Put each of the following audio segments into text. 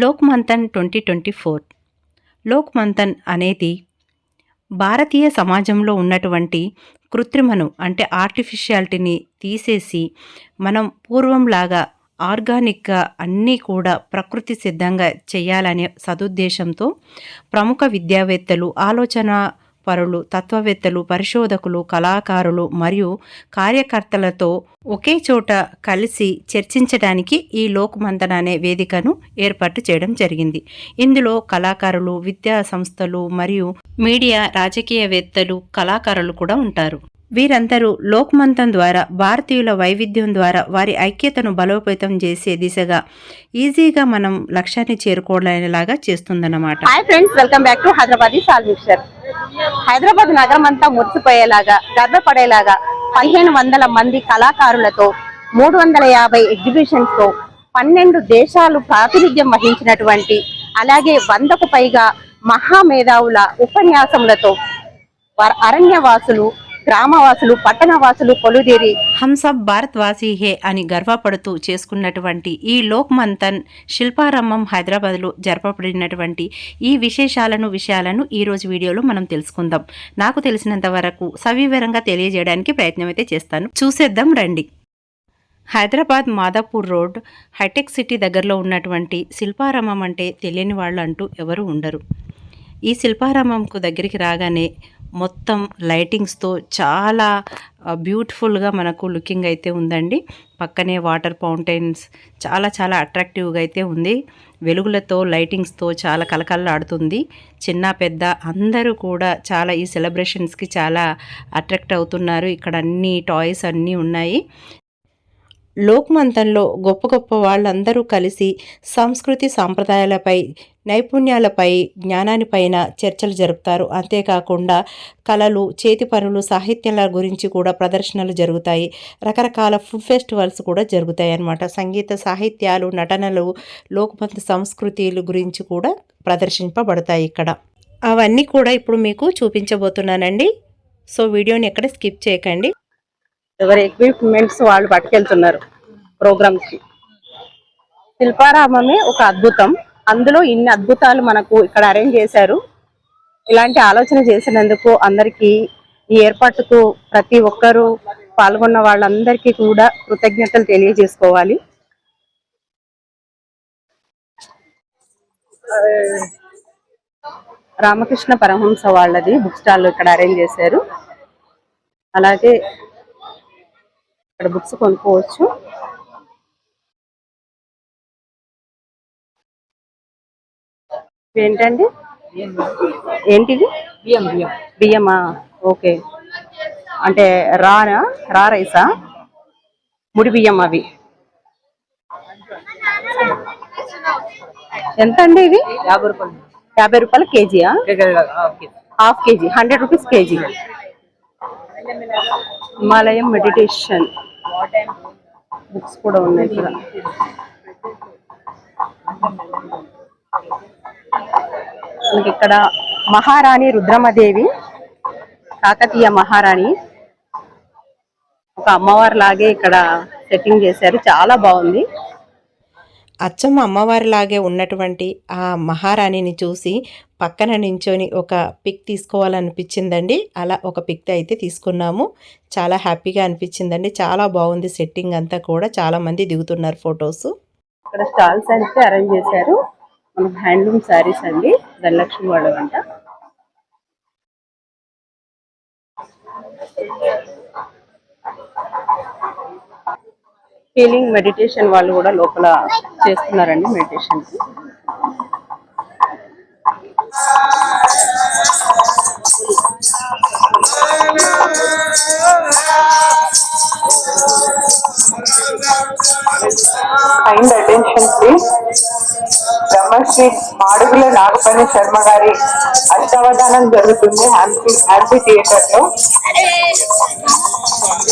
లోక్ మంథన్ 2024 లోక్ మంథన్ అనేది భారతీయ సమాజంలో ఉన్నటువంటి కృత్రిమను అంటే ఆర్టిఫిషియాలిటీని తీసేసి మనం పూర్వంలాగా ఆర్గానిక్గా అన్నీ కూడా ప్రకృతి సిద్ధంగా చేయాలనే సదుద్దేశంతో ప్రముఖ విద్యావేత్తలు, ఆలోచన పరులు, తత్వవేత్తలు, పరిశోధకులు, కళాకారులు మరియు కార్యకర్తలతో ఒకే చోట కలిసి చర్చించడానికి ఈ లోక్ మంథన్ అనే వేదికను ఏర్పాటు చేయడం జరిగింది. ఇందులో కళాకారులు, విద్యా సంస్థలు మరియు మీడియా, రాజకీయవేత్తలు, కళాకారులు కూడా ఉంటారు. వీరందరూ లోక్ మంథన్ ద్వారా భారతీయుల వైవిధ్యం ద్వారా వారి ఐక్యతను బలోపేతం చేసే దిశగా ఈజీగా మనం లక్ష్యాన్ని చేరుకోవడానిలాగా చేస్తుందన్నమాట. Hi friends, welcome back to Hyderabadi సాల్ మిక్చర్. హైదరాబాద్ నగరం అంతా మురిసిపోయేలాగా, గర్వపడేలాగా 1500 మంది కళాకారులతో 350 ఎగ్జిబిషన్స్ తో 12 దేశాలు ప్రాతినిధ్యం వహించినటువంటి, అలాగే 100కు పైగా మహామేధావుల ఉపన్యాసములతో అరణ్యవాసులు, గ్రామవాసులు, పట్టణవాసులు కొలుదేరి హమ్ సబ్ భారత్ వాసీ హే అని గర్వపడుతూ చేసుకున్నటువంటి ఈ లోక్ మంథన్ శిల్పారామం హైదరాబాద్లో జరపబడినటువంటి ఈ విషయాలను ఈరోజు వీడియోలో మనం తెలుసుకుందాం. నాకు తెలిసినంత వరకు సవివరంగా తెలియజేయడానికి ప్రయత్నం అయితే చేస్తాను. చూసేద్దాం రండి. హైదరాబాద్ మాదాపూర్ రోడ్ హైటెక్ సిటీ దగ్గరలో ఉన్నటువంటి శిల్పారామం అంటే తెలియని వాళ్ళు అంటూ ఎవరు ఉండరు. ఈ శిల్పారామంకు దగ్గరికి రాగానే మొత్తం లైటింగ్స్తో చాలా బ్యూటిఫుల్గా మనకు లుకింగ్ అయితే ఉందండి. పక్కనే వాటర్ ఫౌంటైన్స్ చాలా అట్రాక్టివ్గా అయితే ఉంది. వెలుగులతో, లైటింగ్స్తో చాలా కలకలలాడుతుంది. చిన్న పెద్ద అందరూ కూడా చాలా ఈ సెలబ్రేషన్స్కి చాలా అట్రాక్ట్ అవుతున్నారు. ఇక్కడ అన్ని టాయ్స్ అన్నీ ఉన్నాయి. లోక్ మంథన్లో గొప్ప వాళ్ళందరూ కలిసి సంస్కృతి, సాంప్రదాయాలపై, నైపుణ్యాలపై, జ్ఞానానిపైన చర్చలు జరుపుతారు. అంతేకాకుండా కళలు, చేతి పనులు, సాహిత్యాల గురించి కూడా ప్రదర్శనలు జరుగుతాయి. రకరకాల ఫుడ్ ఫెస్టివల్స్ కూడా జరుగుతాయి అన్నమాట. సంగీత, సాహిత్యాలు, నటనలు, లోక్మంథ్ సంస్కృతిల గురించి కూడా ప్రదర్శింపబడతాయి ఇక్కడ. అవన్నీ కూడా ఇప్పుడు మీకు చూపించబోతున్నానండి. సో వీడియోని ఎక్కడ స్కిప్ చేయకండి. ఎవరి ఎక్విప్మెంట్స్ వాళ్ళు పట్టుకెళ్తున్నారు ప్రోగ్రామ్స్ కి. శిల్పారామమే ఒక అద్భుతం. అందులో ఇన్ని అద్భుతాలు మనకు ఇక్కడ అరేంజ్ చేశారు. ఇలాంటి ఆలోచన చేసినందుకు అందరికీ, ఈ ఏర్పాటుకు ప్రతి ఒక్కరూ పాల్గొన్న వాళ్ళందరికీ కూడా కృతజ్ఞతలు తెలియజేసుకోవాలి. రామకృష్ణ పరమహంస వాళ్ళది బుక్ స్టాల్ ఇక్కడ అరేంజ్ చేశారు. అలాగే ఇక్కడ బుక్స్ కొనుక్కోవచ్చు. ఏంటండి, ఏంటిది? బియ్యమా? ఓకే. అంటే రా రైసా? ముడి బియ్యం అవి. ఎంత అండి ఇవి? 50 రూపాయలు కేజీయా? Half KG, 100 rupees KG. హిమాలయం మెడిటేషన్ బుక్స్ కూడా ఉన్నాయి ఇక్కడ. మనకి ఇక్కడ మహారాణి రుద్రమదేవి, కాకతీయ మహారాణి, ఒక అమ్మవారి లాగే ఇక్కడ సెట్టింగ్ చేశారు. చాలా బాగుంది. అచ్చమ్మ అమ్మవారిలాగే ఉన్నటువంటి ఆ మహారాణిని చూసి పక్కన నించొని ఒక పిక్ తీసుకోవాలనిపించిందండి. అలా ఒక పిక్ అయితే తీసుకున్నాము. చాలా హ్యాపీగా అనిపించిందండి. చాలా బాగుంది సెట్టింగ్ అంతా కూడా. చాలా మంది దిగుతున్నారు ఫొటోస్. ఇక్కడ స్టాల్స్ అయితే అరేంజ్ చేశారు. మనకు హ్యాండ్లూమ్ శారీస్ అండి, ధనలక్ష్మి వాళ్ళు అంట. హీలింగ్ మెడిటేషన్ వాళ్ళు కూడా లోపల చేస్తున్నారండి meditation. Kind attention please. Brahmashri Madugula Nagapalli Sharma గారి అష్టావధానం జరుగుతుంది హ్యాంపీ థియేటర్ లో.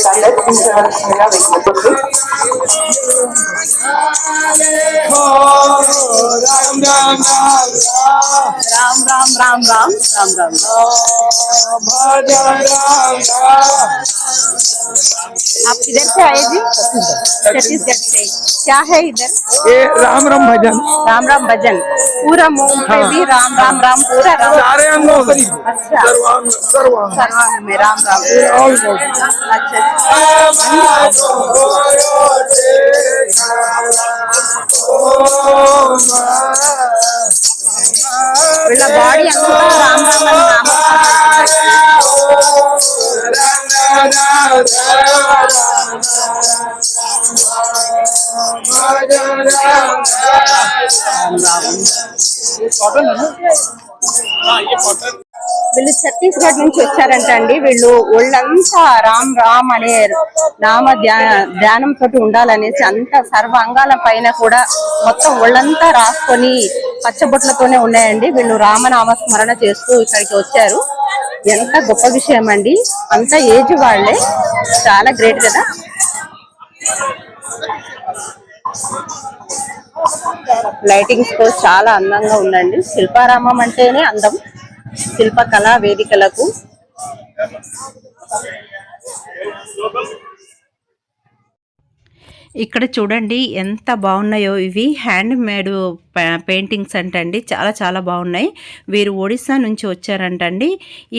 సందర్శించవలసిందిగా విజ్ఞప్తి. రామ్ రామ్ రామ్ రామ్ రామ్ రామ్. आप किधर से आए जी? छत्तीसगढ़ से। क्या है इधर? ये राम राम भजन राम राम भजन पूरा मुंह पे भी राम राम राम पूरा राम। सारे अंगों में अच्छा सर्वांग सर्वांग सर्वांग में राम राम। all good. अच्छा వీళ్ళ బాడీ అంతా రామ్ రామ్ అని వీళ్ళు ఛత్తీస్గఢ్ నుంచి వచ్చారంట అండి. వీళ్ళు ఒళ్ళంతా రామ్ రామ్ అనే నామ ధ్యానంతో ఉండాలనేసి అంత సర్వ అంగాల పైన కూడా మొత్తం ఒళ్ళంతా రాసుకొని పచ్చబొట్లతోనే ఉన్నాయండి. వీళ్ళు రామనామ స్మరణ చేస్తూ ఇక్కడికి వచ్చారు. ఎంత గొప్ప విషయం అండి. అంత ఏజ్ వాళ్ళే, చాలా గ్రేట్ కదా. లైటింగ్స్ తో చాలా అందంగా ఉందండి. శిల్పారామం అంటేనే అందం. శిల్పకళా వేదికలకు ఇక్కడ చూడండి ఎంత బాగున్నాయో ఇవి హ్యాండ్ మేడ్ పెయింటింగ్స్ అంటండి. చాలా చాలా బాగున్నాయి. వీరు ఒడిస్సా నుంచి వచ్చారంటండి.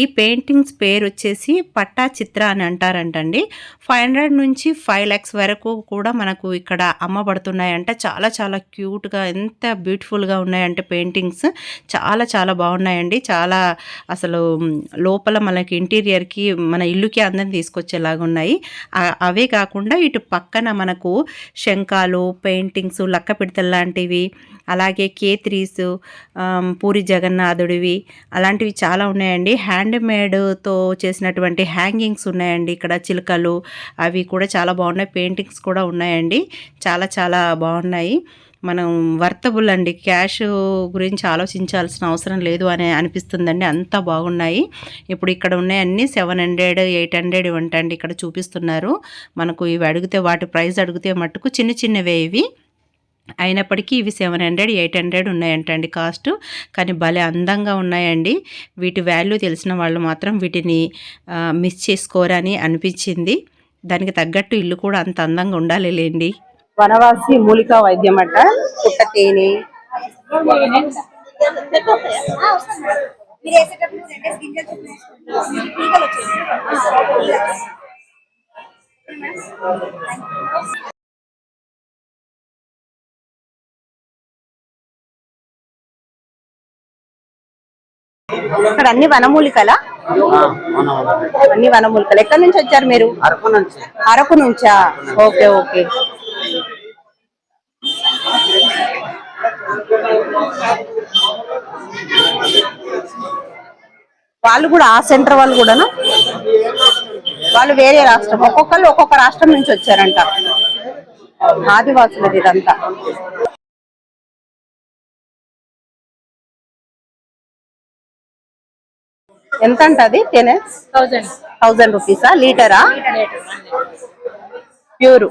ఈ పెయింటింగ్స్ పేరు వచ్చేసి పట్టా చిత్ర అని అంటారంటండి. 500 నుంచి 5 lakhs వరకు కూడా మనకు ఇక్కడ అమ్మబడుతున్నాయంట. చాలా చాలా క్యూట్గా ఎంత బ్యూటిఫుల్గా ఉన్నాయంటే పెయింటింగ్స్ చాలా చాలా బాగున్నాయండి. చాలా అసలు లోపల మనకి ఇంటీరియర్కి మన ఇల్లుకి అందం తీసుకొచ్చేలాగా ఉన్నాయి. అవే కాకుండా ఇటు పక్కన మనకు శంఖాలు పెయింటింగ్స్ లక్క పిడతలు లాంటివి, అలాగే కేత్రీస్, పూరి జగన్నాథుడివి అలాంటివి చాలా ఉన్నాయండి. హ్యాండ్ మేడ్తో చేసినటువంటి హ్యాంగింగ్స్ ఉన్నాయండి. ఇక్కడ చిలుకలు అవి కూడా చాలా బాగున్నాయి. పెయింటింగ్స్ కూడా ఉన్నాయండి. చాలా చాలా బాగున్నాయి. మనం వర్తబుల్ అండి. క్యాష్ గురించి ఆలోచించాల్సిన అవసరం లేదు అని అనిపిస్తుందండి. అంత బాగున్నాయి. ఇప్పుడు ఇక్కడ ఉన్నాయి అన్నీ 700, 800 ఇవంటండి ఇక్కడ చూపిస్తున్నారు. మనకు ఇవి అడిగితే వాటి ప్రైస్ అడిగితే మట్టుకు చిన్న చిన్నవే ఇవి. అయినప్పటికీ ఇవి 700, 800 ఉన్నాయంటండి కాస్ట్. కానీ భలే అందంగా ఉన్నాయండి. వీటి వాల్యూ తెలిసిన వాళ్ళు మాత్రం వీటిని మిస్ చేసుకోరని అనిపించింది. దానికి తగ్గట్టు ఇల్లు కూడా అంత అందంగా ఉండాలి లేండి. వనవాసి మూలికా వైద్యం అట. పుట్ట తేనె, ఇక్కడ అన్ని వనమూలికలా? అన్ని వనమూలికలు. ఎక్కడి నుంచి వచ్చారు మీరు? అరకు నుంచా? Okay okay. వాళ్ళు కూడా ఆ సెంటర్ వాళ్ళు కూడానా? వాళ్ళు వేరే రాష్ట్రం, ఒక్కొక్కళ్ళు ఒక్కొక్క రాష్ట్రం నుంచి వచ్చారంట. ఆదివాసులది ఇదంతా. ఎంత అంటది తేనె? 1000 రూపీసా లీటరా? ప్యూర్.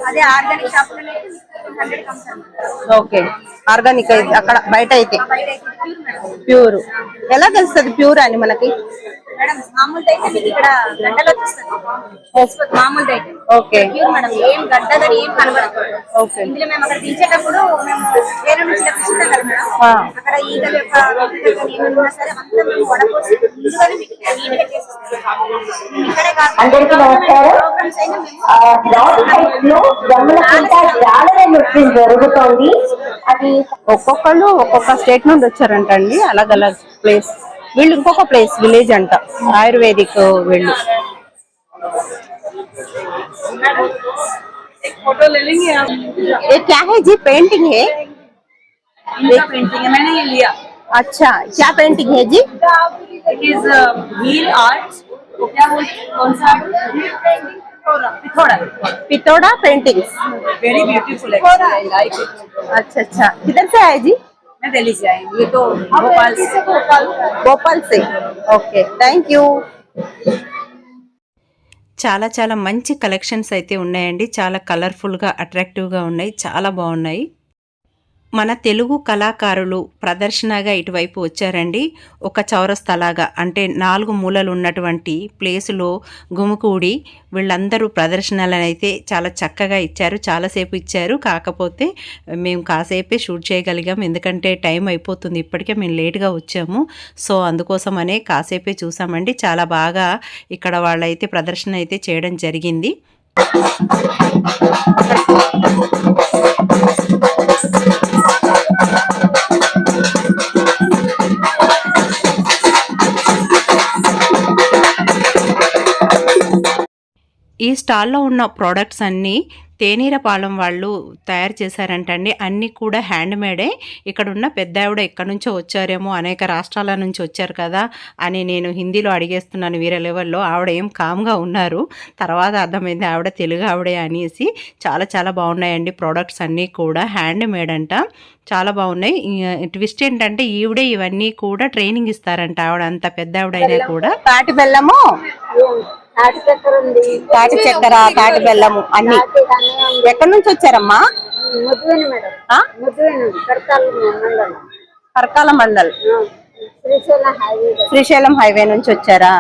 ఓకే ఆర్గానిక్ అయితే అక్కడ బయట అయితే ప్యూర్. ఎలా తెలుస్తుంది ప్యూర్ అని మనకి? ఓకే అందరికీ నమస్కారం. జరుగుతోంది. అది ఒక్కొక్కళ్ళు ఒక్కొక్క స్టేట్ నుండి వచ్చారంటండి. అలగ్ అలగ్ ప్లేస్. వీళ్ళు ఇంకొక ప్లేస్ విలేజ్ అంట, ఆయుర్వేదిక్ వీళ్ళు. फोटो ले लेंगे आप? ये क्या है जी? पेंटिंग है? इनका पेंटिंग है, मैंने ये लिया. अच्छा क्या पेंटिंग है जी? It is Bhil art. क्या बोलते हैं? कौन सा? Pithora. Pithora paintings. Very beautiful है. I like it. अच्छा अच्छा. किधर से आए जी? मैं दिल्ली से आई हूँ. ये तो भोपाल से. भोपाल से. Okay thank you. చాలా చాలా మంచి కలెక్షన్స్ అయితే ఉన్నాయండి. చాలా కలర్ఫుల్గా అట్రాక్టివ్గా ఉన్నాయి. చాలా బాగున్నాయి. మన తెలుగు కళాకారులు ప్రదర్శనగా ఇటువైపు వచ్చారండి. ఒక చౌరస్తలాగా అంటే 4 మూలలు ఉన్నటువంటి ప్లేసులో గుమికూడి వీళ్ళందరూ ప్రదర్శనలను అయితే చాలా చక్కగా ఇచ్చారు. చాలాసేపు ఇచ్చారు. కాకపోతే మేము కాసేపే షూట్ చేయగలిగాం. ఎందుకంటే టైం అయిపోతుంది. ఇప్పటికే మేము లేట్గా వచ్చాము. సో అందుకోసమనే కాసేపే చూసామండి. చాలా బాగా ఇక్కడ వాళ్ళైతే ప్రదర్శన అయితే చేయడం జరిగింది. ఈ స్టాల్లో ఉన్న ప్రోడక్ట్స్ అన్నీ తేనీరపాలెం వాళ్ళు తయారు చేశారంటండి. అన్నీ కూడా హ్యాండ్ మేడే. ఇక్కడున్న పెద్ద ఆవిడ ఎక్కడి నుంచో వచ్చారేమో, అనేక రాష్ట్రాల నుంచి వచ్చారు కదా అని నేను హిందీలో అడిగేస్తున్నాను వేరే లెవెల్లో. ఆవిడ ఏం కామ్గా ఉన్నారు. తర్వాత అర్థమైంది ఆవిడ తెలుగు ఆవిడే అనేసి. చాలా చాలా బాగున్నాయండి ప్రోడక్ట్స్ అన్నీ కూడా హ్యాండ్ మేడ్ అంట. చాలా బాగున్నాయి. ట్విస్ట్ ఏంటంటే ఈవిడే ఇవన్నీ కూడా ట్రైనింగ్ ఇస్తారంట. ఆవిడ అంత పెద్ద ఆవిడైనా కూడా. తాటి బెల్లము, తాటి చక్కెర, తాటి బెల్లము అన్ని. ఎక్కడి నుంచి వచ్చారమ్మా? పరకాల మండల్, శ్రీశైలం హైవే నుంచి వచ్చారా?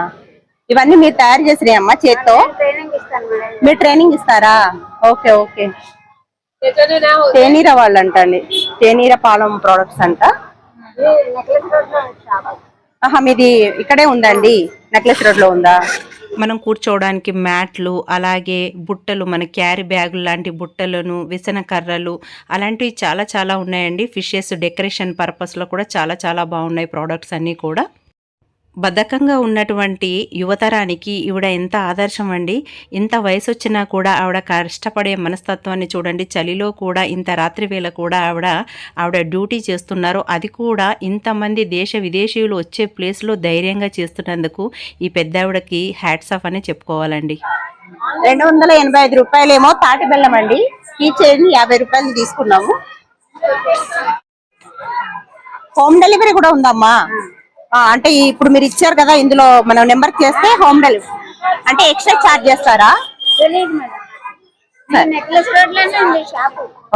ఇవన్నీ మీరు తయారు చేసినాయమ్మా చేత్తో? మీరు ట్రైనింగ్ ఇస్తారా? Okay okay. తేనీర వాళ్ళు అంటండి, తేనీర పాలెం ప్రోడక్ట్స్ అంట. మీది ఇక్కడే ఉందండి, నెక్లెస్ రోడ్ లో ఉందా? మనం కూర్చోవడానికి మ్యాట్లు, అలాగే బుట్టలు, మన క్యారీ బ్యాగులు లాంటి బుట్టలను, విసన కర్రలు అలాంటివి చాలా చాలా ఉన్నాయండి. ఫిషెస్ డెకరేషన్ పర్పస్లో కూడా చాలా చాలా బాగున్నాయి ప్రోడక్ట్స్ అన్నీ కూడా. బద్ధకంగా ఉన్నటువంటి యువతరానికి ఈవిడ ఎంత ఆదర్శం అండి. ఇంత వయసు వచ్చినా కూడా ఆవిడ కష్టపడే మనస్తత్వాన్ని చూడండి. చలిలో కూడా ఇంత రాత్రి వేళ కూడా ఆవిడ డ్యూటీ చేస్తున్నారు. అది కూడా ఇంతమంది దేశ విదేశీయులు వచ్చే ప్లేస్లో ధైర్యంగా చేస్తున్నందుకు ఈ పెద్ద ఆవిడకి హ్యాట్స్ ఆఫ్ అని చెప్పుకోవాలండి. 285 రూపాయలేమో తాటి బెల్లం అండి. ఈ చైన్ 50 రూపాయలు తీసుకున్నాము. హోమ్ డెలివరీ కూడా ఉందమ్మా. అంటే ఇప్పుడు మీరు ఇచ్చారు కదా, ఇందులో మనం నెంబర్ చేస్తే హోమ్ డెలివరీ అంటే ఎక్స్ట్రా ఛార్జ్ చేస్తారా?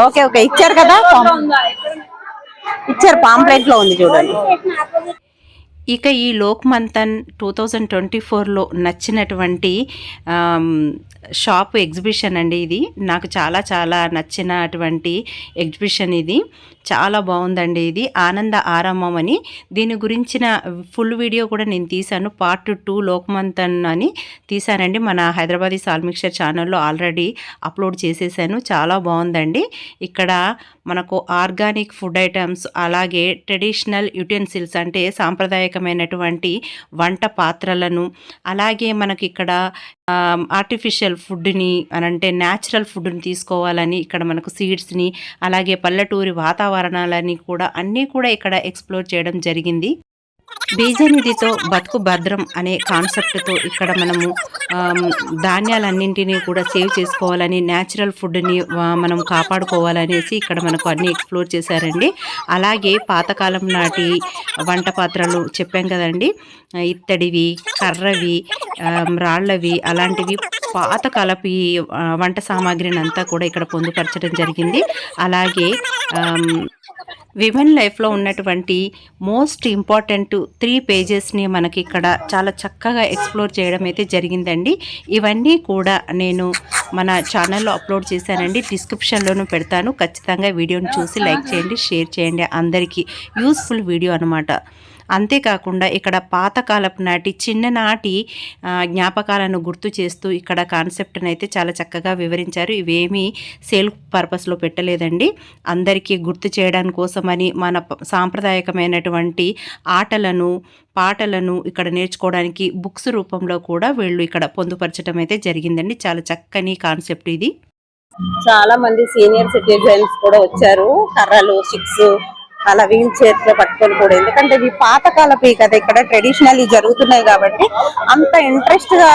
ఓకే ఓకే, ఇచ్చారు కదా, ఇచ్చారు, పాంప్లెట్ లో ఉంది చూడండి. ఇక ఈ లోక్ మంథన్ 2024లో నచ్చినటువంటి షాప్ ఎగ్జిబిషన్ అండి ఇది. నాకు చాలా చాలా నచ్చినటువంటి ఎగ్జిబిషన్ ఇది. చాలా బాగుందండి ఇది. ఆనంద ఆరామం అని, దీని గురించిన ఫుల్ వీడియో కూడా నేను తీశాను. పార్ట్ 2 లోక్ మంథన్ అని తీశానండి. మన హైదరాబాదీ సాల్మిక్షర్ ఛానల్లో ఆల్రెడీ అప్లోడ్ చేసేసాను. చాలా బాగుందండి. ఇక్కడ మనకు ఆర్గానిక్ ఫుడ్ ఐటమ్స్, అలాగే ట్రెడిషనల్ యుటెన్సిల్స్ అంటే సాంప్రదాయకమైనటువంటి వంట పాత్రలను, అలాగే మనకి ఇక్కడ ఆర్టిఫిషియల్ ఫుడ్ని అంటే న్యాచురల్ ఫుడ్ని తీసుకోవాలని ఇక్కడ మనకు సీడ్స్ని, అలాగే పల్లెటూరి వాతావరణాలని కూడా అన్నీ కూడా ఇక్కడ ఎక్స్ప్లోర్ చేయడం జరిగింది. బీజనిధితో బతుకు భద్రం అనే కాన్సెప్ట్తో ఇక్కడ మనము ధాన్యాలన్నింటినీ కూడా సేవ్ చేసుకోవాలని, న్యాచురల్ ఫుడ్ని మనం కాపాడుకోవాలనేసి ఇక్కడ మనకు అన్నీ ఎక్స్ప్లోర్ చేశారండి. అలాగే పాతకాలం నాటి వంట పాత్రలు చెప్పాం కదండి, ఇత్తడివి, కర్రవి, రాళ్ళవి, అలాంటివి పాతకాలపు వంట సామాగ్రిని అంతా కూడా ఇక్కడ పొందుపరచడం జరిగింది. అలాగే విమెన్ లైఫ్లో ఉన్నటువంటి మోస్ట్ ఇంపార్టెంట్ 3 పేజెస్ని మనకి ఇక్కడ చాలా చక్కగా ఎక్స్ప్లోర్ చేయడం అయితే జరిగిందండి. ఇవన్నీ కూడా నేను మన ఛానల్లో అప్లోడ్ చేశానండి. డిస్క్రిప్షన్లోనూ పెడతాను. ఖచ్చితంగా వీడియోని చూసి లైక్ చేయండి, షేర్ చేయండి. అందరికీ యూస్ఫుల్ వీడియో అనమాట. అంతేకాకుండా ఇక్కడ పాతకాలపు నాటి చిన్ననాటి జ్ఞాపకాలను గుర్తు చేస్తూ ఇక్కడ కాన్సెప్ట్ని అయితే చాలా చక్కగా వివరించారు. ఇవేమీ సేల్ పర్పస్లో పెట్టలేదండి, అందరికీ గుర్తు చేయడం కోసమని మన సాంప్రదాయకమైనటువంటి ఆటలను, పాటలను ఇక్కడ నేర్చుకోవడానికి బుక్స్ రూపంలో కూడా వీళ్ళు ఇక్కడ పొందుపరచడం అయితే జరిగిందండి. చాలా చక్కని కాన్సెప్ట్ ఇది. చాలా మంది సీనియర్ సిటిజన్స్ కూడా వచ్చారు. కర్రలు, స్టిక్స్ అలా వీల్ చైర్స్ లో పట్టుకొని కూడా, ఎందుకంటే ఇవి పాతకాలపి కదా, ఇక్కడ ట్రెడిషనల్ జరుగుతున్నాయి కాబట్టి అంత ఇంట్రెస్ట్ గా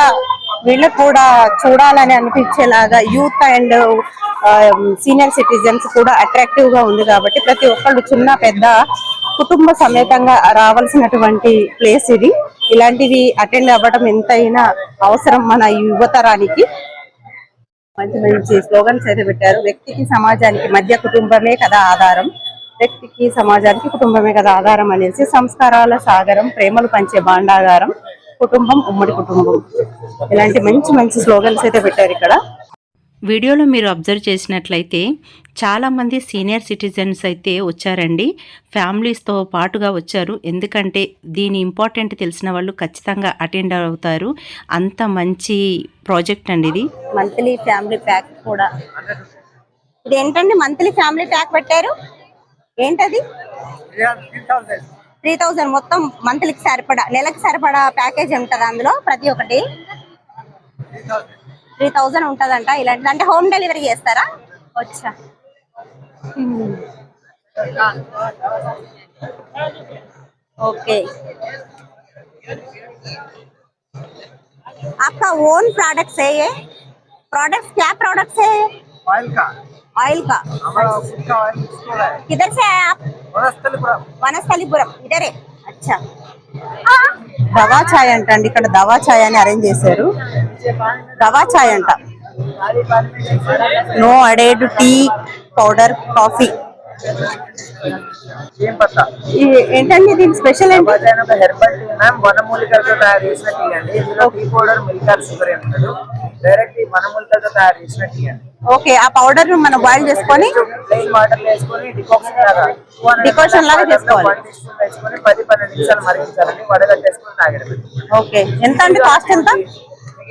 వీళ్ళకి కూడా చూడాలని అనిపించేలాగా యూత్ అండ్ సీనియర్ సిటిజన్స్ కూడా అట్రాక్టివ్ గా ఉంది కాబట్టి ప్రతి ఒక్కళ్ళు చిన్న పెద్ద కుటుంబ సమేతంగా రావాల్సినటువంటి ప్లేస్ ఇది. ఇలాంటివి అటెండ్ అవ్వడం ఎంతైనా అవసరం మన యువతరానికి. మంచి మంచి స్లోగన్స్ అయితే పెట్టారు. వ్యక్తికి సమాజానికి మధ్య కుటుంబమే కదా ఆధారం. వ్యక్తికి సమాజానికి కుటుంబమే కదా ఆధారం అనేసి, సంస్కారాల సాగరం, ప్రేమలు పంచే భాండాగారం, కుటుంబం ఉమ్మడి కుటుంబం, ఇలాంటి మంచి మంచి స్లోగన్స్ అయితే పెట్టారు ఇక్కడ. వీడియోలో మీరు అబ్జర్వ్ చేసినట్లయితే చాలామంది సీనియర్ సిటిజన్స్ అయితే వచ్చారండి, ఫ్యామిలీస్తో పాటుగా వచ్చారు. ఎందుకంటే దీని ఇంపార్టెంట్ తెలిసిన వాళ్ళు ఖచ్చితంగా అటెండ్ అవుతారు. అంత మంచి ప్రాజెక్ట్ అండి ఇది. మంత్లీ ఫ్యామిలీ ప్యాక్ కూడా. ఇది ఏంటండి మంత్లీ ఫ్యామిలీ ప్యాక్ పెట్టారు? ఏంటది? 3000 మొత్తం మంత్లీకి సరిపడా, నెలకి సరిపడా ప్యాకేజ్ ఉంటుంది అందులో. ప్రతి ఒక్కటి 3000 ఉంటదంట. ఇలాంటిది అంటే హోమ్ డెలివరీ చేస్తారా? వచ్చా ओके। आपका ओन प्रोडक्ट्स है ये? प्रोडक्ट्स क्या प्रोडक्ट्स है? ऑयल का। ऑयल का। हमारा खुद का ऑयल स्टोर है। किधर से आए आप? वनस्थलीपुरम। वनस्थलीपुरम इधर है। अच्छा। దవా ఛాయ్ అంట అండి, ఇక్కడ దవా ఛాయ్ అని అరేంజ్ చేశారు. దవా ఛాయ్ అంట, no added tea powder coffee. ఏంటండి దీని స్పెషల్ ఏంటి? హెర్బల్ టీ మ్యామ్, వనమూలికలతో తయారు చేసిన టీ అండి. ఇందులో tea powder, milk or sugar ఏం ఉండదు, డైరెక్ట్ వనమూలికలతో తయారు చేసిన టీ అండి. ఓకే, ఆ పౌడర్ మనం బాయిల్ చేసుకొని ప్లెయిన్ వాటర్ వేసుకొని డికాషన్ లాగా చేసుకోవాలి. 10-12 నిమిషాలు మరిగించాలండి, వడగట్టేసుకొని తాగడం. ఓకే, ఎంత అండి కాస్ట్? ఎంత?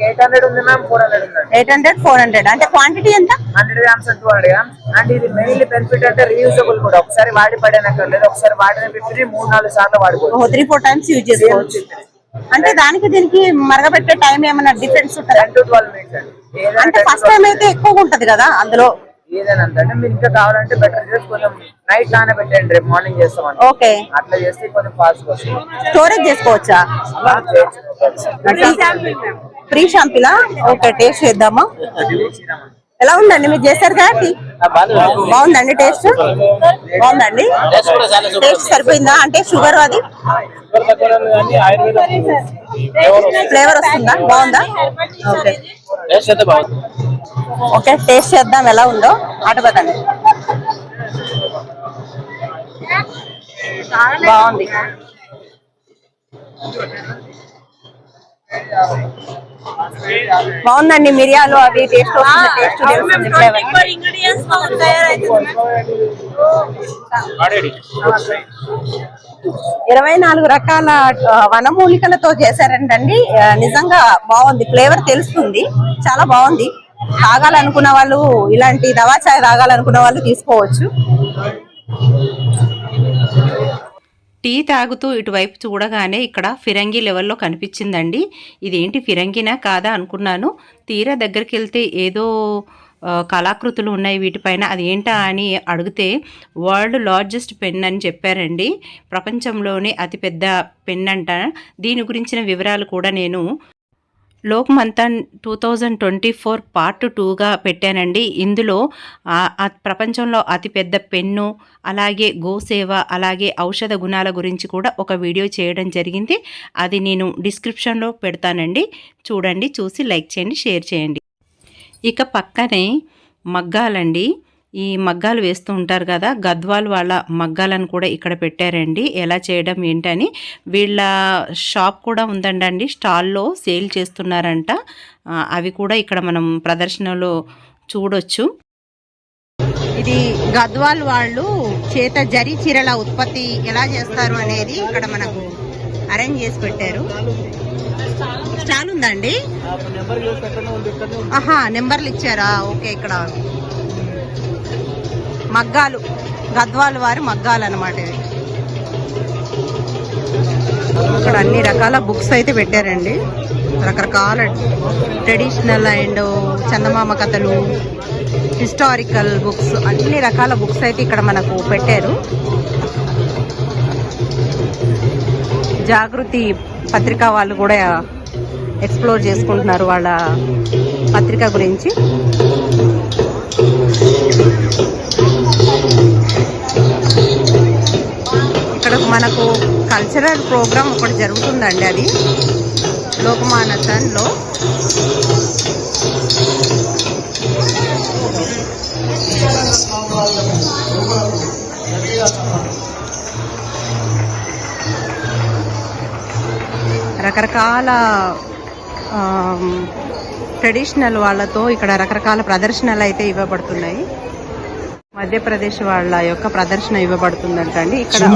800 ఉంది మ్యామ్, 400 ఉందండి. 800, 400 అంటే క్వాంటిటీ ఎంత? 100 grams and 200 grams. అండ్ ఇది మెయిన్లీ బెనిఫిట్ అంటే రీయూజబుల్ కూడా. ఒకసారి వాడి పడేనక్కర్లేదు, ఒకసారి వాడిన పెట్టి 3-4 సార్లు వాడుకోవచ్చు. 3-4 టైమ్స్ యూజ్ చేసుకోవచ్చు. అంటే దానికి దీనికి మరగబెట్టే టైం ఏమైనా డిఫరెన్స్ ఉంటుందా? 10 to 12 minutes అండి. అంటే ఫస్ట్ టైం అయితే ఎక్కువగా ఉంటది కదా అందులో. ఏదైనా అంటే మీరు ఇంకా కావాలంటే బెటర్ చేసి కొంచెం నైట్ నానబెట్టండి, రేపు మార్నింగ్ చేస్తామని. ఓకే, అట్లా చేస్తే కొంచెం ఫాస్ట్ వస్తుంది. స్టోరేజ్ చేసుకోవచ్చా? ఫ్రీ షాంపిలా? ఓకే, టేస్ట్ చేద్దామా? ఎలా ఉందండి? మీరు చేశారు కదా టీ? బాగుందండి టేస్ట్? బాగుందండి టేస్ట్? సరిపోయిందా? అంటే షుగర్ అది ఫ్లేవర్ వస్తుందా? బాగుందా? ఓకే ఓకే, టేస్ట్ చేద్దాం ఎలా ఉందో. ఆటపదండి. బాగుంది. బాగుందండి, మిరియాలు అవి టేస్ట్ వస్తుంది, టేస్ట్ తెలుస్తుంది, ఫ్లేవర్. 24 రకాల వనమూలికలతో చేశారంటండి. నిజంగా బాగుంది, ఫ్లేవర్ తెలుస్తుంది, చాలా బాగుంది. తాగాలనుకున్న వాళ్ళు, ఇలాంటి దవా చాయ్ తాగాలనుకున్న వాళ్ళు తీసుకోవచ్చు. టీ తాగుతూ ఇటువైపు చూడగానే ఇక్కడ ఫిరంగి లెవెల్లో కనిపించిందండి. ఇదేంటి ఫిరంగినా కాదా అనుకున్నాను. తీరా దగ్గరికి వెళ్తే ఏదో కళాకృతులు ఉన్నాయి వీటిపైన, అది ఏంటా అని అడిగితే వరల్డ్ లార్జెస్ట్ పెన్ అని చెప్పారండి. ప్రపంచంలోనే అతిపెద్ద పెన్ అంట. దీని గురించిన వివరాలు కూడా నేను లోక్ మంథన్ 2024 పార్ట్ 2గా పెట్టానండి. ఇందులో ప్రపంచంలో అతిపెద్ద పెన్ను, అలాగే గోసేవ, అలాగే ఔషధ గుణాల గురించి కూడా ఒక వీడియో చేయడం జరిగింది. అది నేను డిస్క్రిప్షన్లో పెడతానండి, చూడండి, చూసి లైక్ చేయండి, షేర్ చేయండి. ఇక పక్కనే మగ్గాలండి. ఈ మగ్గాలు వేస్తూ ఉంటారు కదా, గద్వాల్ వాళ్ళ మగ్గాలను కూడా ఇక్కడ పెట్టారండి. ఎలా చేయడం ఏంటని వీళ్ళ షాప్ కూడా ఉందండి, స్టాల్లో సేల్ చేస్తున్నారంట. అవి కూడా ఇక్కడ మనం ప్రదర్శనలో చూడొచ్చు. ఇది గద్వాల్ వాళ్ళు చేత జరీ చీరల ఉత్పత్తి ఎలా చేస్తారు అనేది ఇక్కడ మనకు అరేంజ్ చేసి పెట్టారు. స్టాల్ ఉందండి. ఆహా, నెంబర్లు ఇచ్చారా? ఓకే, ఇక్కడ మగ్గాలు, గద్వాల్ వారి మగ్గాలు అన్నమాట. ఇక్కడ అన్ని రకాల బుక్స్ అయితే పెట్టారండి, రకరకాల ట్రెడిషనల్ అండ్ చందమామ కథలు, హిస్టారికల్ బుక్స్, అన్ని రకాల బుక్స్ అయితే ఇక్కడ మనకు పెట్టారు. జాగృతి పత్రిక వాళ్ళు కూడా ఎక్స్ప్లోర్ చేసుకుంటున్నారు వాళ్ళ పత్రిక గురించి. ఇక్కడ మనకు కల్చరల్ ప్రోగ్రామ్ ఒకటి జరుగుతుందండి, అది లోకమానతంలో. రకరకాల ట్రెడిషనల్ వాళ్ళతో ఇక్కడ రకరకాల ప్రదర్శనలు అయితే ఇవ్వబడుతున్నాయి. మధ్యప్రదేశ్ వాళ్ళ యొక్క ప్రదర్శన ఇవ్వబడుతుందంట అండి. ఇక్కడ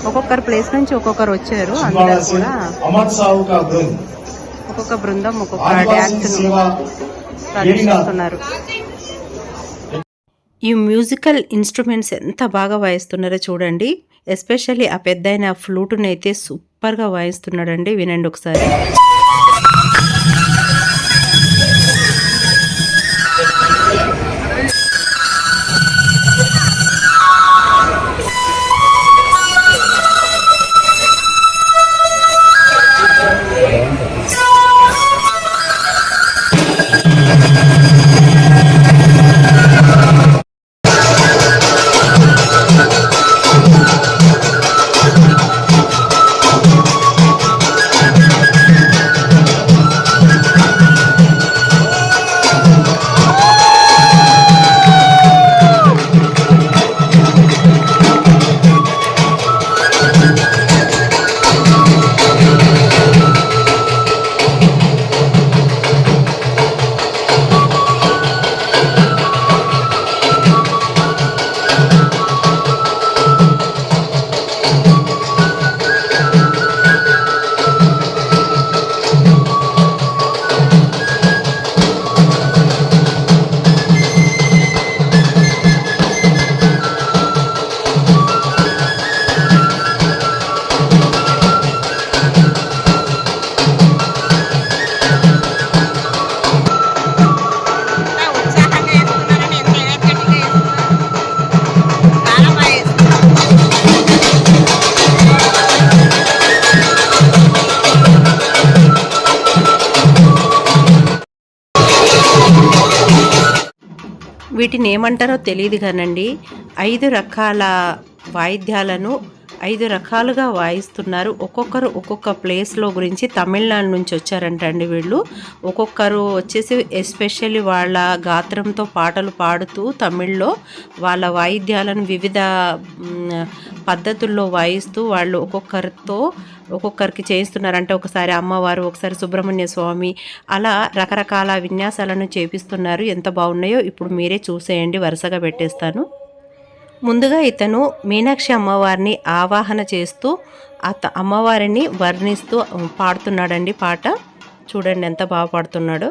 ఒక్కొక్కరు ప్లేస్ నుంచి ఒక్కొక్కరు వచ్చారు. అందరూ కూడా ఒక్కొక్క బృందం ఒక్కొక్క డ్యాన్స్ ప్రదర్శిస్తున్నారు. ఈ మ్యూజికల్ ఇన్స్ట్రుమెంట్స్ ఎంత బాగా వాయిస్తున్నారో చూడండి. ఎస్పెషల్లీ ఆ పెద్దయిన ఫ్లూటుని అయితే సూపర్గా వాయిస్తున్నాడండి. వినండి ఒకసారి. వీటిని ఏమంటారో తెలియదు కానండి. 5 రకాల వాయిద్యాలను 5 రకాలుగా వాయిస్తున్నారు. ఒక్కొక్కరు ఒక్కొక్క ప్లేస్లో గురించి తమిళనాడు నుంచి వచ్చారంట అండి వీళ్ళు. ఒక్కొక్కరు వచ్చేసి ఎస్పెషల్లీ వాళ్ళ గాత్రంతో పాటలు పాడుతూ తమిళ్లో వాళ్ళ వాయిద్యాలను వివిధ పద్ధతుల్లో వాయిస్తూ వాళ్ళు ఒక్కొక్కరికి చేయిస్తున్నారంటే ఒకసారి అమ్మవారు, ఒకసారి సుబ్రహ్మణ్య స్వామి, అలా రకరకాల విన్యాసాలను చేపిస్తున్నారు. ఎంత బాగున్నాయో ఇప్పుడు మీరే చూసేయండి. వరుసగా పెట్టేస్తాను. ముందుగా ఇతను మీనాక్షి అమ్మవారిని ఆవాహన చేస్తూ అమ్మవారిని వర్ణిస్తూ పాడుతున్నాడండి పాట. చూడండి ఎంత బాగా పాడుతున్నాడో.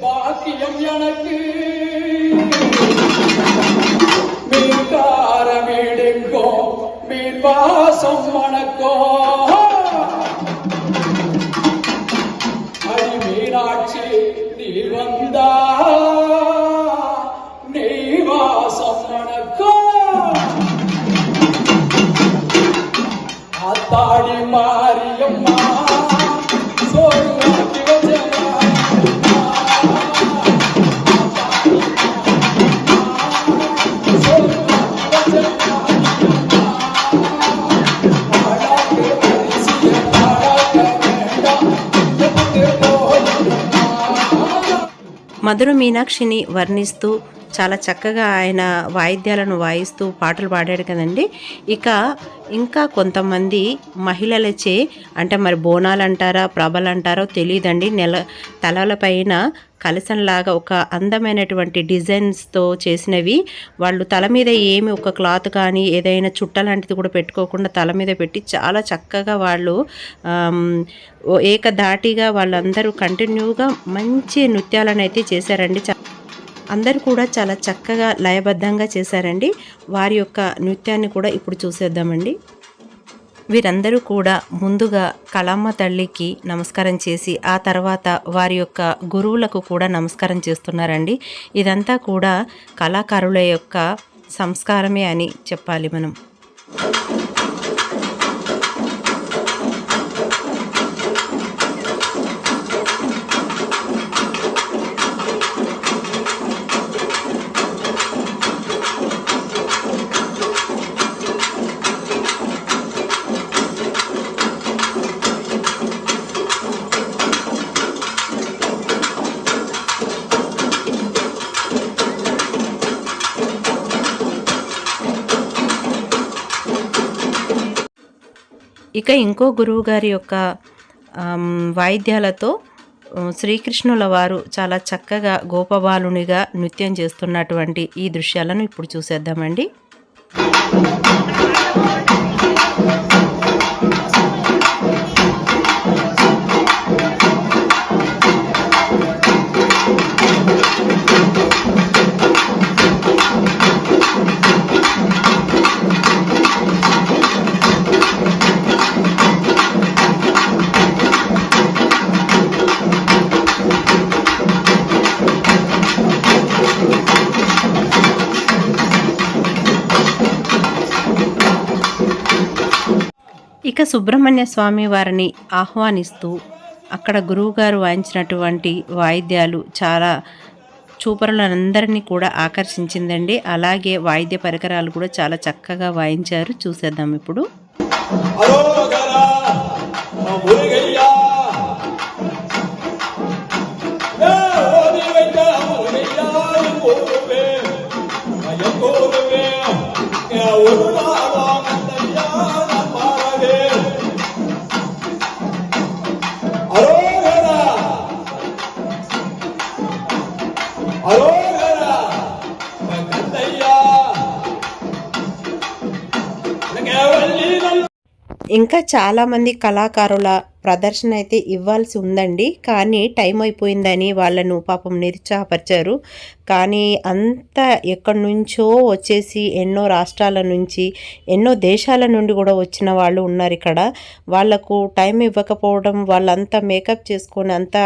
பாக்கியம் எனக்கு மீன்கார வீடுங்கோ மீன் வாசம் மணக்கோ அடி மீனாட்சி நீ வந்தா நீ வாசம் மணக்கோ ஆத்தாடி மாரியம்மா சோறுவாக்கி வச்சமா మధుర మీనాక్షిని వర్ణిస్తూ చాలా చక్కగా ఆయన వాయిద్యాలను వాయిస్తూ పాటలు పాడాడు కదండి. ఇంకా కొంతమంది మహిళలచే అంటే మరి బోనాలు అంటారా ప్రభలు అంటారో తెలియదండి, తలలపైన కలసంలాగా ఒక అందమైనటువంటి డిజైన్స్తో చేసినవి వాళ్ళు తల మీద ఏమి ఒక క్లాత్ కానీ ఏదైనా చుట్ట లాంటిది కూడా పెట్టుకోకుండా తల మీద పెట్టి చాలా చక్కగా వాళ్ళు ఏకధాటిగా వాళ్ళందరూ కంటిన్యూగా మంచి నృత్యాలను అయితే చేశారండి. అందరూ కూడా చాలా చక్కగా లయబద్ధంగా చేశారండి. వారి యొక్క నృత్యాన్ని కూడా ఇప్పుడు చూసేద్దామండి. వీరందరూ కూడా ముందుగా కళమ్మ తల్లికి నమస్కారం చేసి ఆ తర్వాత వారి యొక్క గురువులకు కూడా నమస్కారం చేస్తున్నారండి. ఇదంతా కూడా కళాకారుల యొక్క సంస్కారమే అని చెప్పాలి మనం. ఇక ఇంకో గురువు గారి యొక్క వాయిద్యాలతో శ్రీకృష్ణుల వారు చాలా చక్కగా గోపబాలునిగా నృత్యం చేస్తున్నటువంటి ఈ దృశ్యాలను ఇప్పుడు చూసేద్దామండి. ఇక సుబ్రహ్మణ్య స్వామి వారిని ఆహ్వానిస్తూ అక్కడ గురువుగారు వాయించినటువంటి వాయిద్యాలు చాలా చూపరులందరినీ కూడా ఆకర్షించిందండి. అలాగే వాయిద్య పరికరాలు కూడా చాలా చక్కగా వాయించారు. చూసేద్దాం ఇప్పుడు. ఇంకా చాలామంది కళాకారుల ప్రదర్శన అయితే ఇవ్వాల్సి ఉందండి, కానీ టైం అయిపోయిందని వాళ్ళను పాపం నిరుత్సాహపరిచారు. కానీ అంతా ఎక్కడి నుంచో వచ్చేసి ఎన్నో రాష్ట్రాల నుంచి ఎన్నో దేశాల నుండి కూడా వచ్చిన వాళ్ళు ఉన్నారు ఇక్కడ. వాళ్లకు టైం ఇవ్వకపోవడం, వాళ్ళంతా మేకప్ చేసుకొని అంతా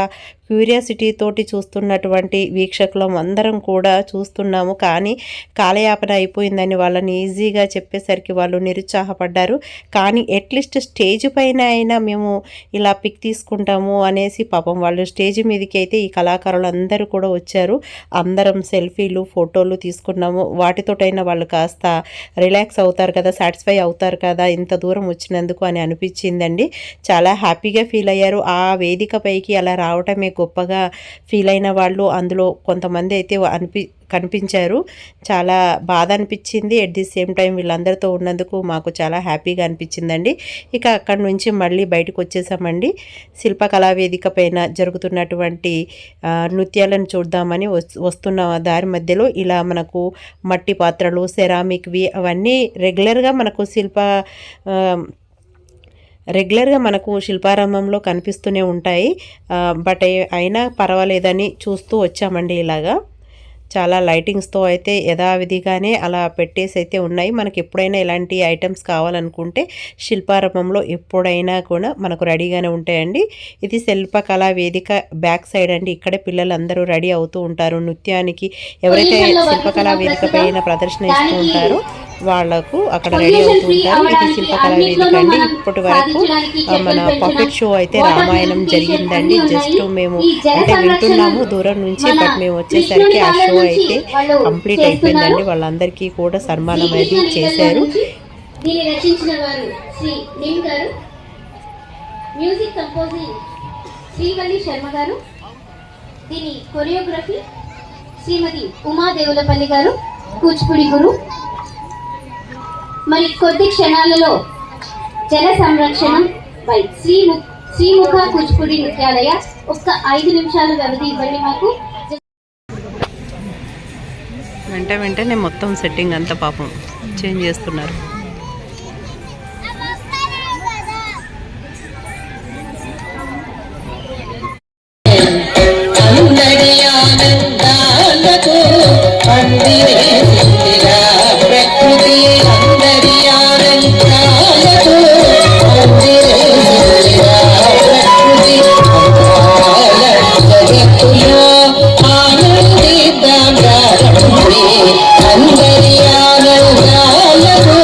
క్యూరియాసిటీ తోటి చూస్తున్నటువంటి వీక్షకులం అందరం కూడా చూస్తున్నాము. కానీ కాలయాపన అయిపోయిందని వాళ్ళని ఈజీగా చెప్పేసరికి వాళ్ళు నిరుత్సాహపడ్డారు. కానీ అట్లీస్ట్ స్టేజ్ పైన అయినా మేము ఇలా పిక్ తీసుకుంటాము అనేసి పాపం వాళ్ళు స్టేజ్ మీదకి అయితే ఈ కళాకారులు అందరూ కూడా వచ్చారు. అందరం సెల్ఫీలు ఫోటోలు తీసుకున్నాము. వాటితోటైనా వాళ్ళు కాస్త రిలాక్స్ అవుతారు కదా, సాటిస్ఫై అవుతారు కదా ఇంత దూరం వచ్చినందుకు అని అనిపించిందండి. చాలా హ్యాపీగా ఫీల్ అయ్యారు. ఆ వేదిక పైకి అలా రావటమే గొప్పగా ఫీల్ అయిన వాళ్ళు అందులో కొంతమంది అయితే కనిపించారు. చాలా బాధ అనిపించింది. ఎట్ ది సేమ్ టైం వీళ్ళందరితో ఉన్నందుకు మాకు చాలా హ్యాపీగా అనిపించిందండి. ఇక అక్కడి నుంచి మళ్ళీ బయటకు వచ్చేసామండి. శిల్పకళా వేదిక పైన జరుగుతున్నటువంటి నృత్యాలను చూద్దామని వస్తున్న దారి మధ్యలో ఇలా మనకు మట్టి పాత్రలు, సెరామిక్వి అవన్నీ రెగ్యులర్గా మనకు శిల్పారామంలో కనిపిస్తూనే ఉంటాయి. బట్ అయినా పర్వాలేదని చూస్తూ వచ్చామండి. ఇలాగా చాలా లైటింగ్స్తో అయితే యథావిధిగానే అలా పెట్టేసి అయితే ఉన్నాయి. మనకి ఎప్పుడైనా ఇలాంటి ఐటమ్స్ కావాలనుకుంటే శిల్పారామంలో ఎప్పుడైనా కూడా మనకు రెడీగానే ఉంటాయండి. ఇది శిల్పకళా వేదిక బ్యాక్ సైడ్ అండి. ఇక్కడే పిల్లలందరూ రెడీ అవుతూ ఉంటారు నృత్యానికి. ఎవరైతే శిల్పకళా వేదిక పైన ప్రదర్శన ఇస్తూ ఉంటారో వాళ్లకు అక్కడ రెడీ అవుతూ ఉంటారు. ఇది శిల్పకళా వేదిక అండి. ఇప్పటి వరకు మన పఫెట్ షో అయితే రామాయణం జరిగిందండి. జస్ట్ మేము అంటే వింటున్నాము దూరం నుంచి, బట్ మేము వచ్చేసరికి ఆ షో అయితే కంప్లీట్ అయిపోయిందండి. వాళ్ళందరికీ కూడా సన్మానం అయితే చేశారు. దీన్ని రచించిన వారు శ్రీ నిమ్ గారు, మ్యూజిక్ కంపోజింగ్ శ్రీవల్లి శర్మ గారు, దీని కొరియోగ్రఫీ శ్రీమతి ఉమా దేవులపల్లి గారు, కూచిపూడి గురు. మరి కొద్ది క్షణాలలో జల సంరక్షణం బై శ్రీముఖ కూచిపూడి నృత్యాలయ. ఒక్క 5 నిమిషాల వ్యవధి ఇవ్వండి మాకు. వెంటనే మొత్తం సెట్టింగ్ అంతా పాపం చేంజ్ చేస్తున్నారు. అందరి ఆనందాలకు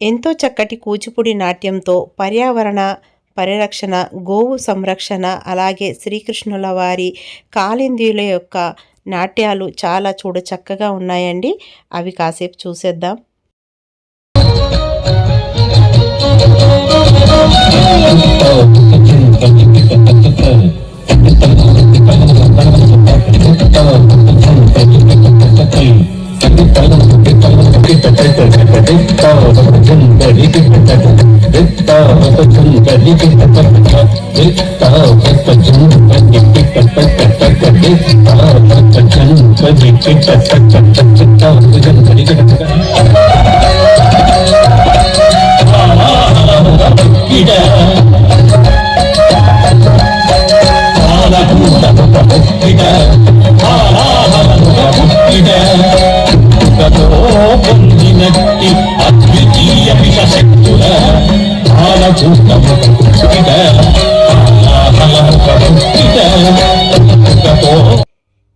ఎంతో చక్కటి కూచిపూడి నాట్యంతో పర్యావరణ పరిరక్షణ, గోవు సంరక్షణ, అలాగే శ్రీకృష్ణుల వారి కాళిందీయుల యొక్క నాట్యాలు చాలా చూడ చక్కగా ఉన్నాయండి. అవి కాసేపు చూసేద్దాం.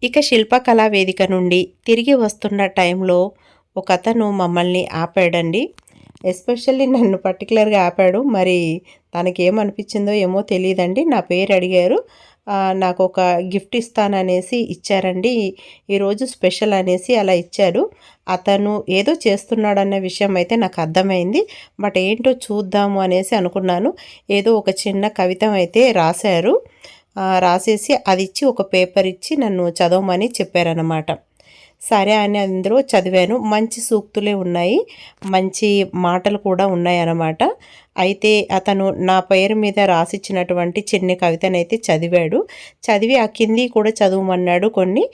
ఇక శిల్పకళా వేదిక నుండి తిరిగి వస్తున్న టైంలో ఒక అతను మమ్మల్ని ఆపాడండి. ఎస్పెషల్లీ నన్ను పర్టికులర్గా ఆపాడు. మరి తనకేమనిపించిందో ఏమో తెలియదండి. నా పేరు అడిగారు. నాకు ఒక గిఫ్ట్ ఇస్తాననేసి ఇచ్చారండి. ఈరోజు స్పెషల్ అనేసి అలా ఇచ్చారు. అతను ఏదో చేస్తున్నాడన్న విషయం అయితే నాకు అర్థమైంది. బట్ ఏంటో చూద్దాము అనేసి అనుకున్నాను. ఏదో ఒక చిన్న కవితం అయితే రాశారు. రాసేసి అది ఇచ్చి ఒక పేపర్ ఇచ్చి నన్ను చదవమని చెప్పారన్నమాట. సరే అని అందులో చదివాను. మంచి సూక్తులే ఉన్నాయి, మంచి మాటలు కూడా ఉన్నాయి అన్నమాట. అయితే అతను నా పేరు మీద రాసిచ్చినటువంటి చిన్న కవితనైతే చదివాడు. చదివి ఆ కింది కూడా చదవమన్నాడు కొన్ని.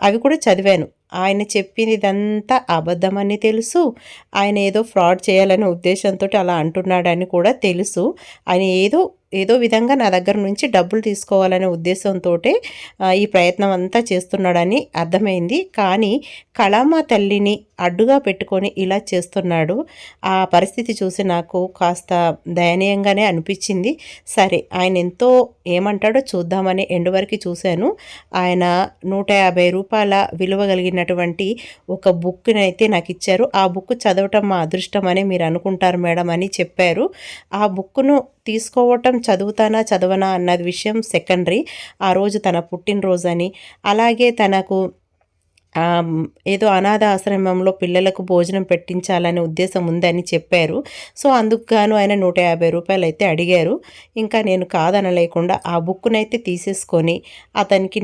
అవి కూడా చదివాను. ఆయన చెప్పింది ఇదంతా అబద్ధమని తెలుసు. ఆయన ఏదో ఫ్రాడ్ చేయాలనే ఉద్దేశంతో అలా అంటున్నాడని కూడా తెలుసు. ఆయన ఏదో విధంగా నా దగ్గర నుంచి డబ్బులు తీసుకోవాలనే ఉద్దేశంతో ఈ ప్రయత్నం అంతా చేస్తున్నాడని అర్థమైంది. కానీ కళామ తల్లిని అడ్డుగా పెట్టుకొని ఇలా చేస్తున్నాడు. ఆ పరిస్థితి చూసి నాకు కాస్త దయనీయంగానే అనిపించింది. సరే ఆయన ఎంతో ఏమంటాడో చూద్దామని ఎండు వరకు చూశాను. ఆయన 150 రూపాయల విలువ కలిగినటువంటి ఒక బుక్ని అయితే నాకు ఇచ్చారు. ఆ బుక్ చదవటం మా అదృష్టం అని మీరు అనుకుంటారు మేడం అని చెప్పారు. ఆ బుక్ను తీసుకోవటం చదువుతానా చదవనా అన్నది విషయం సెకండరీ. ఆ రోజు తన పుట్టినరోజు అని, అలాగే తనకు ఏదో అనాథ ఆశ్రమంలో పిల్లలకు భోజనం పెట్టించాలనే ఉద్దేశం ఉందని చెప్పారు. సో అందుకు గాను ఆయన 150 రూపాయలు అయితే అడిగారు. ఇంకా నేను కాదనలేకుండా ఆ బుక్నైతే తీసేసుకొని అతనికి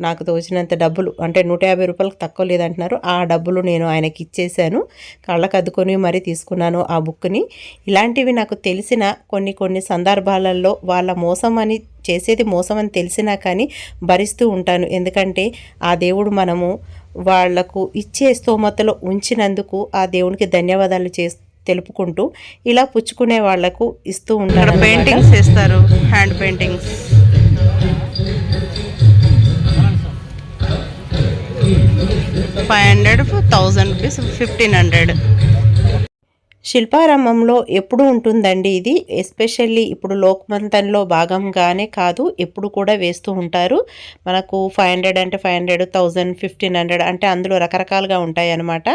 నాకు తోచినంత డబ్బులు, అంటే 150 రూపాయలకు తక్కువ లేదంటున్నారు, ఆ డబ్బులు నేను ఆయనకి ఇచ్చేసాను. కళ్ళకు అద్దుకొని మరీ తీసుకున్నాను ఆ బుక్ని. ఇలాంటివి నాకు తెలిసిన కొన్ని సందర్భాలలో వాళ్ళ చేసేది మోసం అని తెలిసినా కానీ భరిస్తూ ఉంటాను. ఎందుకంటే ఆ దేవుడు మనము వాళ్లకు ఇచ్చే స్తోమతలో ఉంచినందుకు ఆ దేవునికి ధన్యవాదాలు తెలుపుకుంటూ ఇలా పుచ్చుకునే వాళ్లకు ఇస్తూ ఉంటారు. పెయింటింగ్స్ చేస్తారు, హ్యాండ్ పెయింటింగ్స్. $500, 1000 రూపీస్, 1500. శిల్పారామంలో ఎప్పుడు ఉంటుందండి ఇది. ఎస్పెషల్లీ ఇప్పుడు లోక్మంతన్లో భాగంగానే కాదు, ఎప్పుడు కూడా వేస్తూ ఉంటారు. మనకు 500 అంటే 500, 1000, 1500 అంటే అందులో రకరకాలుగా ఉంటాయి అన్నమాట.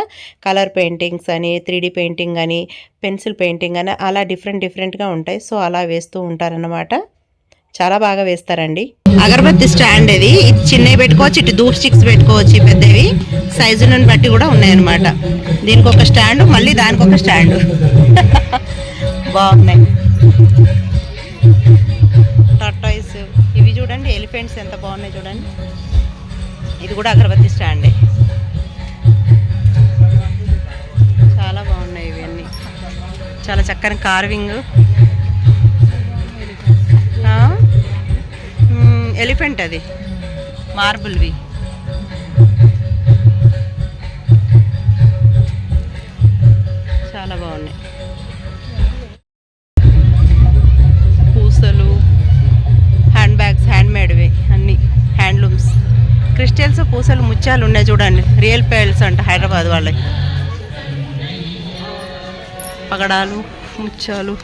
కలర్ పెయింటింగ్స్ అని, 3D పెయింటింగ్ అని, పెన్సిల్ పెయింటింగ్ అని, అలా డిఫరెంట్గా ఉంటాయి. సో అలా వేస్తూ ఉంటారన్నమాట. చాలా బాగా వేస్తారండి. అగరబత్తి స్టాండ్ ఇది చిన్నవి పెట్టుకోవచ్చు, ఇటు ధూప్ స్టిక్స్ పెట్టుకోవచ్చు. పెద్దవి సైజులను బట్టి కూడా ఉన్నాయన్నమాట. దీనికి ఒక స్టాండ్, మళ్ళీ దానికి ఒక స్టాండ్. బాగున్నాయి. టాటాయిస్ ఇవి ఇవి చూడండి ఎలిఫెంట్స్ ఎంత బాగున్నాయి చూడండి. ఇది కూడా అగరబత్తి స్టాండే. చాలా బాగున్నాయి ఇవన్నీ. చాలా చక్కని కార్వింగ్. ఎలిఫెంట్ అది మార్బుల్వి. చాలా బాగున్నాయి. పూసలు, హ్యాండ్ బ్యాగ్స్, హ్యాండ్ మేడ్వి అన్నీ హ్యాండ్లూమ్స్. క్రిస్టల్స్, పూసలు, ముత్యాలు ఉన్నాయి చూడండి. రియల్ పేల్స్ అంట హైదరాబాద్ వాళ్ళకి. పగడాలు, ముత్యాలు.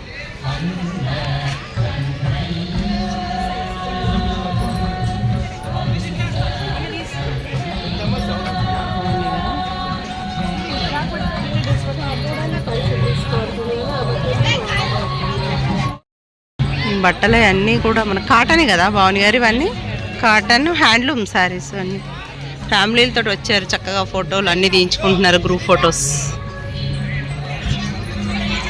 బట్టలు అన్నీ కూడా మన కాటనే కదా భవాని గారు. ఇవన్నీ కాటన్ హ్యాండ్లూమ్ శారీస్ అన్నీ. ఫ్యామిలీలతో వచ్చారు, చక్కగా ఫోటోలు అన్నీ తీయించుకుంటున్నారు, గ్రూప్ ఫొటోస్.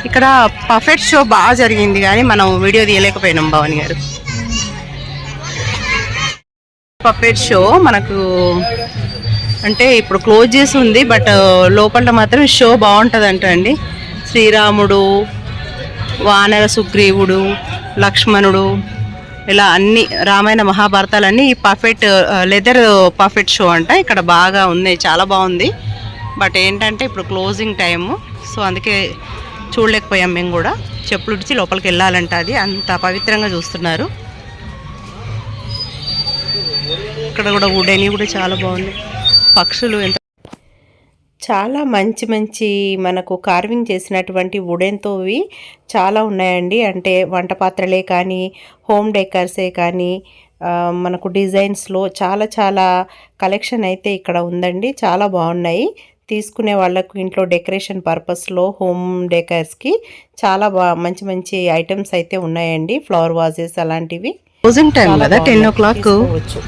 ఇక్కడ పఫెట్ షో బాగా జరిగింది కానీ మనం వీడియో తీయలేకపోయినాం భవాని గారు. పఫెట్ షో మనకు అంటే ఇప్పుడు క్లోజ్ చేసి ఉంది, బట్ లోపల మాత్రం షో బాగుంటుందంట అండి. శ్రీరాముడు, వానర సుగ్రీవుడు, లక్ష్మణుడు, ఇలా అన్ని రామాయణ మహాభారతాలన్నీ ఈ పఫెట్ లెదర్ పఫెట్ షో అంట. ఇక్కడ బాగా ఉంది, చాలా బాగుంది. బట్ ఏంటంటే ఇప్పుడు క్లోజింగ్ టైము, సో అందుకే చూడలేకపోయాం మేము కూడా. చెప్పులు ఇచ్చి లోపలికి వెళ్ళాలంట, అది అంత పవిత్రంగా చూస్తున్నారు. ఇక్కడ కూడా వుడెని కూడా చాలా బాగుంది. పక్షులు ఎంత చాలా మంచి మంచి మనకు కార్వింగ్ చేసినటువంటి వుడెన్తోవి చాలా ఉన్నాయండి. అంటే వంట పాత్రలే కానీ, హోమ్ డెకర్సే కానీ, మనకు డిజైన్స్లో చాలా చాలా కలెక్షన్ అయితే ఇక్కడ ఉందండి. చాలా బాగున్నాయి. తీసుకునే వాళ్ళకు ఇంట్లో డెకరేషన్ పర్పస్లో హోమ్ డెకర్స్కి చాలా మంచి మంచి ఐటమ్స్ అయితే ఉన్నాయండి. ఫ్లవర్ వాజెస్ అలాంటివి. క్లోజింగ్ టైం కదా 10 o'clock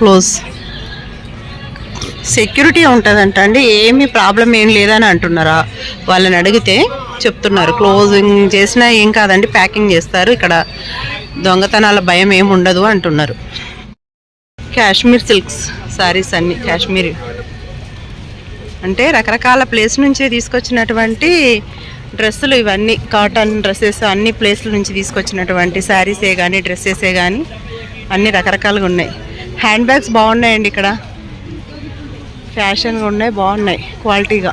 క్లోజ్. సెక్యూరిటీ ఉంటుందంట అండి, ఏమీ ప్రాబ్లం ఏం లేదని అంటున్నారా వాళ్ళని అడిగితే చెప్తున్నారు. క్లోజింగ్ చేసినా ఏం కాదండి, ప్యాకింగ్ చేస్తారు. ఇక్కడ దొంగతనాల భయం ఏమి ఉండదు అంటున్నారు. కాశ్మీర్ సిల్క్స్ శారీస్ అన్ని కాశ్మీరీ అంటే రకరకాల ప్లేస్ నుంచి తీసుకొచ్చినటువంటి డ్రెస్సులు ఇవన్నీ. కాటన్ డ్రెస్సెస్ అన్ని ప్లేస్ల నుంచి తీసుకొచ్చినటువంటి శారీసే కానీ డ్రెస్సెసే కానీ అన్ని రకరకాలుగా ఉన్నాయి. హ్యాండ్ బ్యాగ్స్ బాగున్నాయండి ఇక్కడ, ఫ్యాషన్గా ఉన్నాయి, బాగున్నాయి క్వాలిటీగా.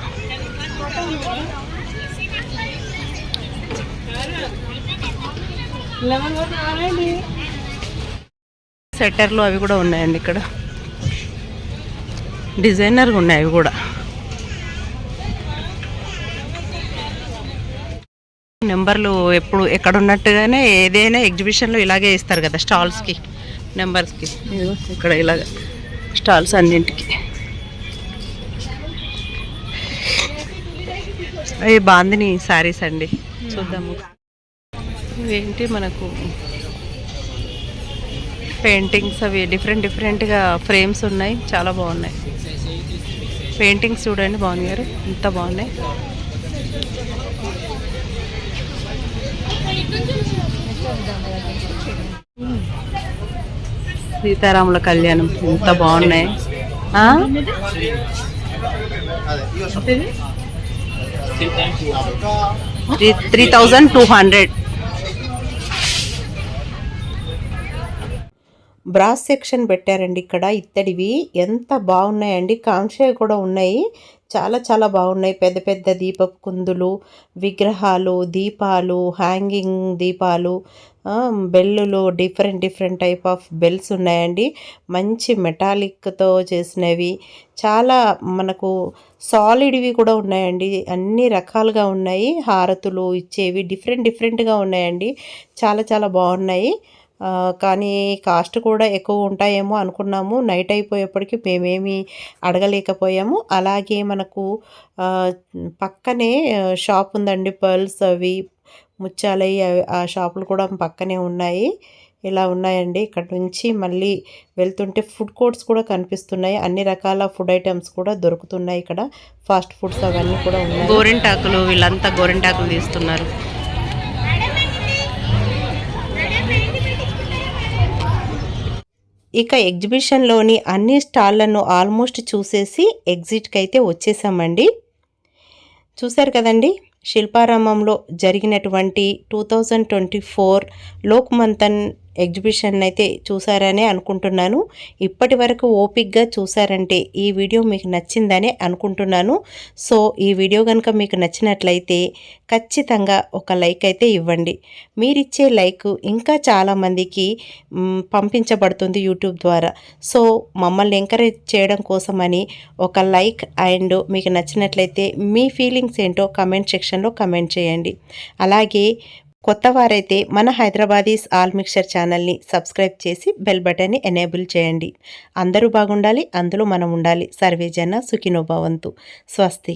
సెట్టర్లు అవి కూడా ఉన్నాయండి ఇక్కడ, డిజైనర్గా ఉన్నాయి అవి కూడా. నెంబర్లు ఎప్పుడు ఎక్కడ ఉన్నట్టుగానే ఏదైనా ఎగ్జిబిషన్లో ఇలాగే ఇస్తారు కదా స్టాల్స్కి నెంబర్స్కి. ఇక్కడ ఇలాగ స్టాల్స్ అన్నింటికి. అవి బాందిని శారీస్ అండి, చూద్దాము. ఇవేంటి మనకు పెయింటింగ్స్, అవి డిఫరెంట్గా ఫ్రేమ్స్ ఉన్నాయి, చాలా బాగున్నాయి. పెయింటింగ్స్ చూడండి భవాని గారు ఎంత బాగున్నాయి. సీతారాముల కళ్యాణం ఎంత బాగున్నాయి. 3200. బ్రాస్ సెక్షన్ పెట్టారండి ఇక్కడ. ఇత్తడివి ఎంత బాగున్నాయండి. కాంక్ష కూడా ఉన్నాయి, చాలా చాలా బాగున్నాయి. పెద్ద పెద్ద దీపపు కుందులు, విగ్రహాలు, దీపాలు, హ్యాంగింగ్ దీపాలు, బెల్లులు, డిఫరెంట్ టైప్ ఆఫ్ బెల్స్ ఉన్నాయండి. మంచి మెటాలిక్తో చేసినవి, చాలా మనకు సాలిడ్వి కూడా ఉన్నాయండి. అన్ని రకాలుగా ఉన్నాయి. హారతులు ఇచ్చేవి డిఫరెంట్గా ఉన్నాయండి. చాలా చాలా బాగున్నాయి. కానీ కాస్ట్ కూడా ఎక్కువ ఉంటాయేమో అనుకున్నాము. నైట్ అయిపోయేప్పటికి మేమేమి అడగలేకపోయాము. అలాగే మనకు పక్కనే షాప్ ఉందండి, పర్ల్స్ అవి ముత్యాలవి, ఆ షాపులు కూడా పక్కనే ఉన్నాయి. ఇలా ఉన్నాయండి. ఇక్కడ నుంచి మళ్ళీ వెళ్తుంటే ఫుడ్ కోర్ట్స్ కూడా కనిపిస్తున్నాయి. అన్ని రకాల ఫుడ్ ఐటమ్స్ కూడా దొరుకుతున్నాయి ఇక్కడ. ఫాస్ట్ ఫుడ్స్ అవన్నీ కూడా ఉన్నాయి. గోరింటాకులు, వీళ్ళంతా గోరింటాకులు తీస్తున్నారు. ఇక ఎగ్జిబిషన్లోని అన్ని స్టాళ్లను ఆల్మోస్ట్ చూసేసి ఎగ్జిట్కి అయితే వచ్చేసామండి. చూశారు కదండి, శిల్పారామంలో జరిగినటువంటి 2024 లోక్ మంథన్ ఎగ్జిబిషన్ అయితే చూసారనే అనుకుంటున్నాను. ఇప్పటి వరకు ఓపిక్గా చూసారంటే ఈ వీడియో మీకు నచ్చిందనే అనుకుంటున్నాను. సో ఈ వీడియో కనుక మీకు నచ్చినట్లయితే ఖచ్చితంగా ఒక లైక్ అయితే ఇవ్వండి. మీరిచ్చే లైక్ ఇంకా చాలామందికి పంపించబడుతుంది యూట్యూబ్ ద్వారా. సో మమ్మల్ని ఎంకరేజ్ చేయడం కోసమని ఒక లైక్ అండ్ మీకు నచ్చినట్లయితే మీ ఫీలింగ్స్ ఏంటో కమెంట్ సెక్షన్లో కమెంట్ చేయండి. అలాగే కొత్త వారైతే మన హైదరాబాదీస్ ఆల్ మిక్చర్ ఛానల్ని సబ్స్క్రైబ్ చేసి బెల్ బటన్ని ఎనేబుల్ చేయండి. అందరూ బాగుండాలి, అందులో మనం ఉండాలి. సర్వేజన సుఖినో భవంతు. స్వస్తి.